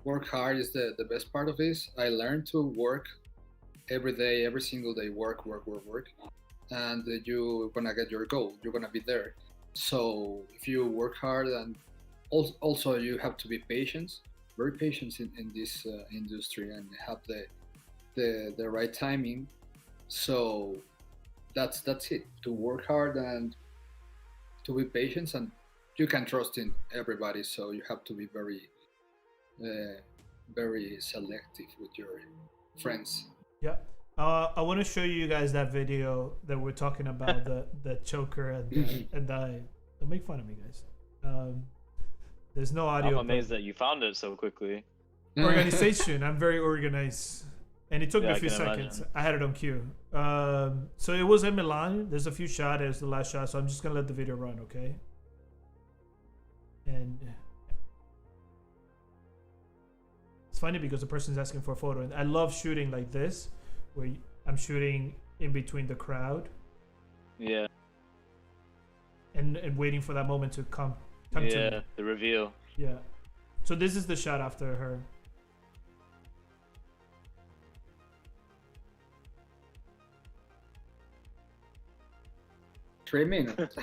Work hard is the best part of this. I learned to work every day, every single day, work, and you're gonna get your goal. You're gonna be there. So if you work hard, and also you have to be patient, very patient in this industry, and have the right timing. So that's it. To work hard and to be patient, and you can trust in everybody. So you have to be very selective with your friends. Yeah. I want to show you guys that video that we're talking about, the choker and the don't make fun of me, guys. There's no audio. I'm amazed that you found it so quickly. Organization. I'm very organized. and it took me Yeah, a I few can seconds. imagine. I had it on cue. So it was in Milan. There's a few shots. There's the last shot. So I'm just gonna let the video run, okay? And it's funny because the person's asking for a photo, and I love shooting like this, where I'm shooting in between the crowd Yeah. and waiting for that moment to come to me. Yeah. The reveal. Yeah. So this is the shot after her. 3 minutes.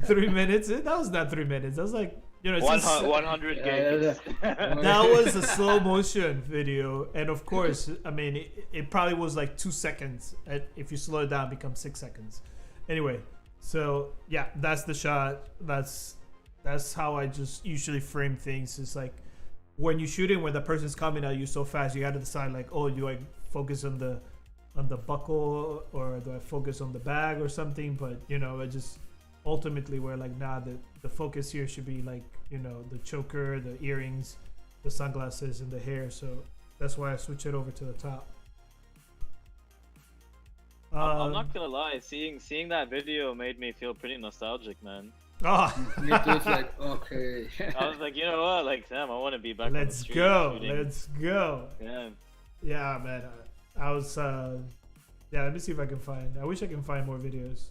3 minutes? That was not 3 minutes. That was like, you know, it's just- 100 Yeah, gigs. that was a slow motion video, and of course, I mean, it probably was like 2 seconds. If you slow it down, it becomes 6 seconds. Anyway, so yeah, that's the shot. That's how I just usually frame things. It's like when you're shooting, when the person's coming at you so fast, you got to decide like, oh, do I focus on the buckle or do I focus on the bag or something? But you know, it just ultimately we're like, nah, the focus here should be like, you know, the choker, the earrings, the sunglasses, and the hair. So that's why I switch it over to the top. I'm not gonna lie, seeing that video made me feel pretty nostalgic, man. Oh, Me too, it's like, okay. I was like, you know what, like, damn, I want to be back on the let's street go, shooting. let's go. Yeah. Yeah, man. I was yeah. Let me see if I can find. I wish I can find more videos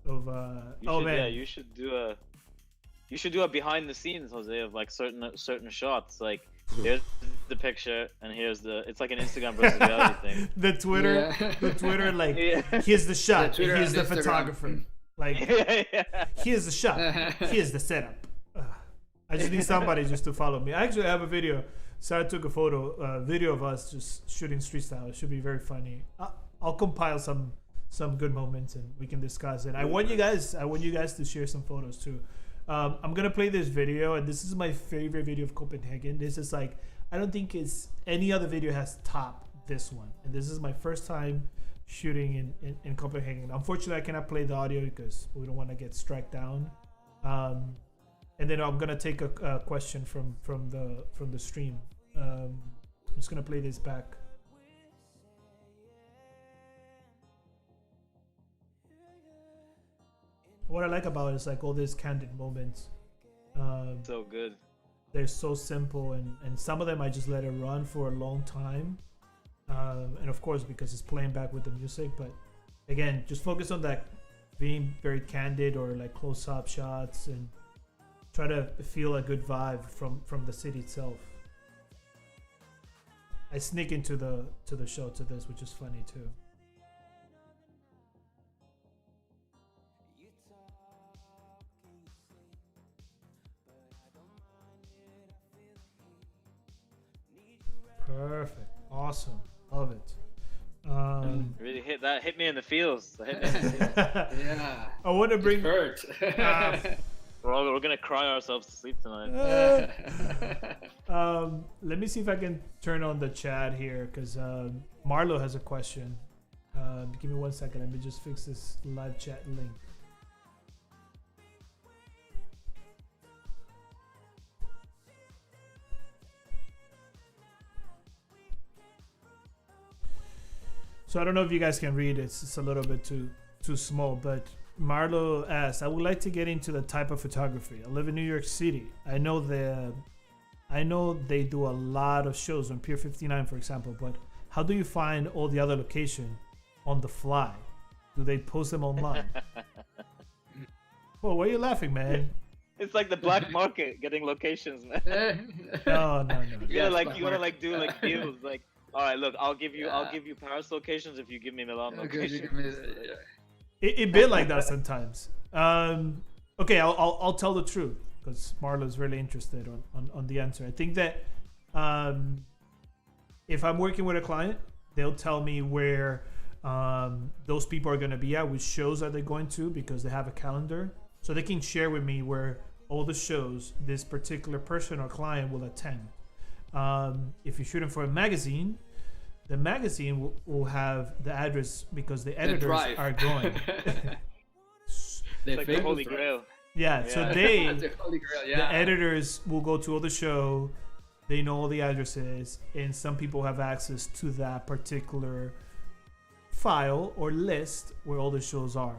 of oh man. Yeah, you should do a behind the scenes, Jose, of like certain shots. Like, here's the picture, and it's like an Instagram versus reality thing. the Twitter, Yeah. the Twitter, like Yeah. here's the shot, Twitter here's the and Instagram. photographer, like Yeah. here's the shot, here's the setup. I just need somebody just to follow me. I actually have a video. Sarah took a video of us just shooting street style. It should be very funny. I'll compile some good moments and we can discuss it. I want you guys to share some photos too. I'm gonna play this video, and this is my favorite video of Copenhagen. This is like, I don't think it's any other video has topped this one, and this is my first time shooting in Copenhagen. Unfortunately, I cannot play the audio because we don't want to get struck down. And then I'm gonna take a question from the stream. I'm just gonna play this back. What I like about it is like all these candid moments. So good. They're so simple, and some of them I just let it run for a long time. And of course, because it's playing back with the music. But again, just focus on that being very candid or like close-up shots, and try to feel a good vibe from the city itself. I sneak into the show to this, which is funny too. Perfect. Awesome. Love it. Really hit me in the feels. That hit me in the feels. Yeah. I want to bring. It hurt. We're gonna cry ourselves to sleep tonight. Let me see if I can turn on the chat here, because Marlo has a question. Give me 1 second. Let me just fix this live chat link. So I don't know if you guys can read it. It's a little bit too small, but Marlo asks, I would like to get into the type of photography. I live in New York City. I know they do a lot of shows on Pier 59, for example, but how do you find all the other location on the fly? Do they post them online? Well, why are you laughing, man? It's like the black market getting locations, man. No. You gotta like do like deals, like, all right, look, I'll give you Paris locations if you give me Milan locations. It been like that sometimes. Okay, I'll tell the truth, because Marlo's really interested on the answer. I think that if I'm working with a client, they'll tell me where those people are going to be at, which shows are they going to, because they have a calendar. So they can share with me where all the shows this particular person or client will attend. If you're shooting for a magazine, the magazine will have the address, because the editors are going. It's like the Holy Grail. Yeah, so the Holy Grail, the editors will go to all the show, they know all the addresses, and some people have access to that particular file or list where all the shows are.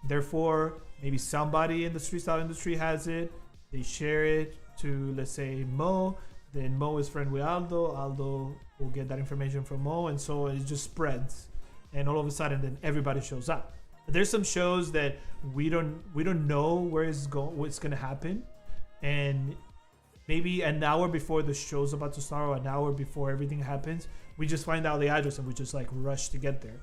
Therefore, maybe somebody in the street style industry has it. They share it to, let's say, Mo. Then Mo is friend with Aldo. Aldo will get that information from Mo, and so it just spreads. And all of a sudden, then everybody shows up. There's some shows that we don't know what's gonna happen, and maybe an hour before the show's about to start or an hour before everything happens, we just find out the address and we just like rush to get there.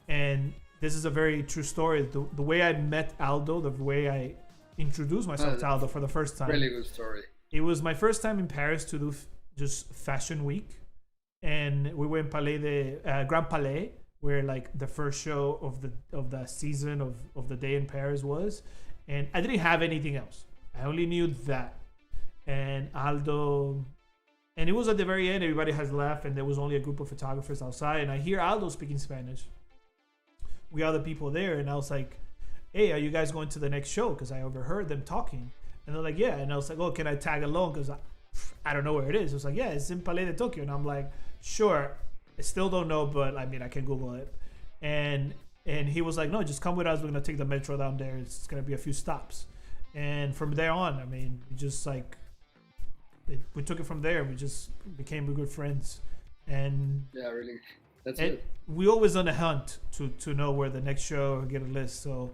And this is a very true story. The way I met Aldo, the way I introduced myself to Aldo for the first time. Really good story. It was my first time in Paris to do just Fashion Week, and we were in Grand Palais, where like the first show of the season of the day in Paris was, and I didn't have anything else. I only knew that. And Aldo, and it was at the very end, everybody has left, and there was only a group of photographers outside, and I hear Aldo speaking Spanish. We are the people there, and I was like, hey, are you guys going to the next show? Because I overheard them talking. And they're like, yeah. And I was like, oh, can I tag along? Because I don't know where it is. It was like, yeah, it's in Palais de Tokyo. And I'm like, sure. I still don't know, but I mean, I can Google it. And he was like, no, just come with us. We're going to take the metro down there. It's going to be a few stops. And from there on, I mean, we just like, we took it from there. We just became good friends. And yeah, really. That's it. We always on the hunt to know where the next show or get a list. So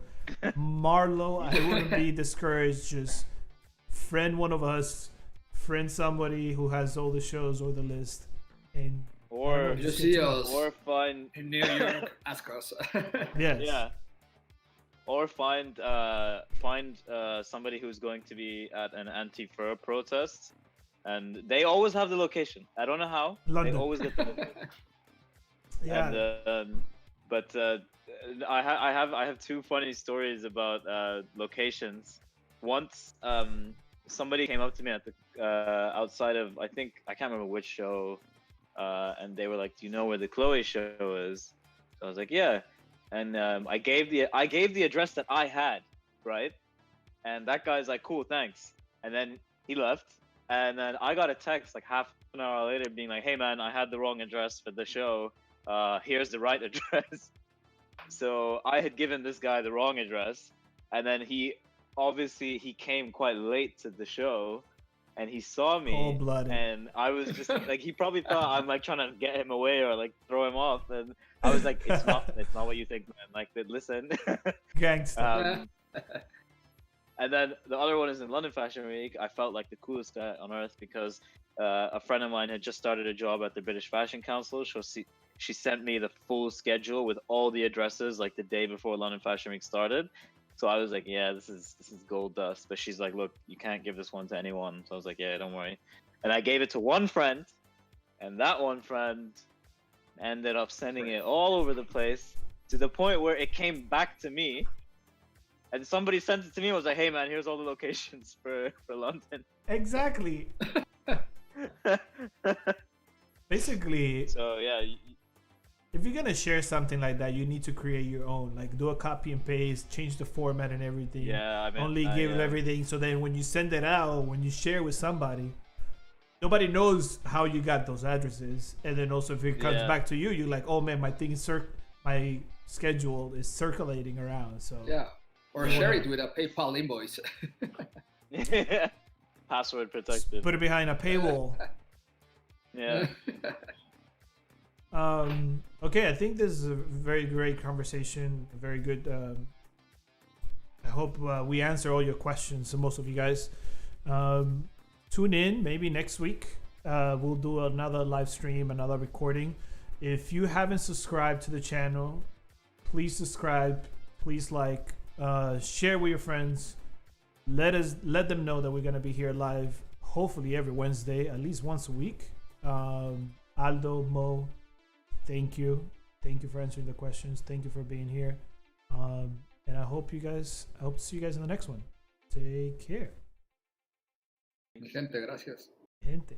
Marlo, I wouldn't be discouraged. Just friend one of us, friend somebody who has all the shows or the list, and or you see us or find in New York. Ask us. Yes. Yeah. Or find somebody who's going to be at an anti-fur protest, and they always have the location. I don't know how. London. They always get the location. Yeah. And, but I have two funny stories about locations. Once somebody came up to me at the outside of, I can't remember which show, and they were like, "Do you know where the Chloe show is?" So I was like, "Yeah," and I gave the address that I had, right? And that guy's like, "Cool, thanks," and then he left. And then I got a text like half an hour later being like, "Hey man, I had the wrong address for the show. Here's the right address." So I had given this guy the wrong address, and then he came quite late to the show, and he saw me, Cold-blooded. and I was just like, he probably thought I'm like trying to get him away or like throw him off, and I was like, it's not what you think, man. Like, listen. Gangsta. And then the other one is in London Fashion Week. I felt like the coolest guy on earth because a friend of mine had just started a job at the British Fashion Council. She sent me the full schedule with all the addresses like the day before London Fashion Week started. So I was like, yeah, this is gold dust. But she's like, look, you can't give this one to anyone. So I was like, yeah, don't worry. And I gave it to one friend, and that one friend ended up sending it all over the place to the point where it came back to me. And somebody sent it to me and was like, hey man, here's all the locations for London. Exactly. Basically, so yeah. If you're gonna share something like that, you need to create your own. Like, do a copy and paste, change the format and everything. Yeah, I mean, only give everything. So then when you send it out, when you share with somebody, nobody knows how you got those addresses. And then also if it comes back to you, you're like, oh man, my my schedule is circulating around. So yeah. Or share it with a PayPal invoice. Password protected. Put it behind a paywall. Yeah. Okay, I think this is a very great conversation. Very good. I hope we answer all your questions. So most of you guys, tune in. Maybe next week we'll do another live stream, another recording. If you haven't subscribed to the channel, please subscribe. Please like. Share with your friends. Let them know that we're gonna be here live, hopefully every Wednesday, at least once a week. Aldo, Mo, thank you for answering the questions. Thank you for being here. And I hope to see you guys in the next one. Take care. Gente, gracias. Gente.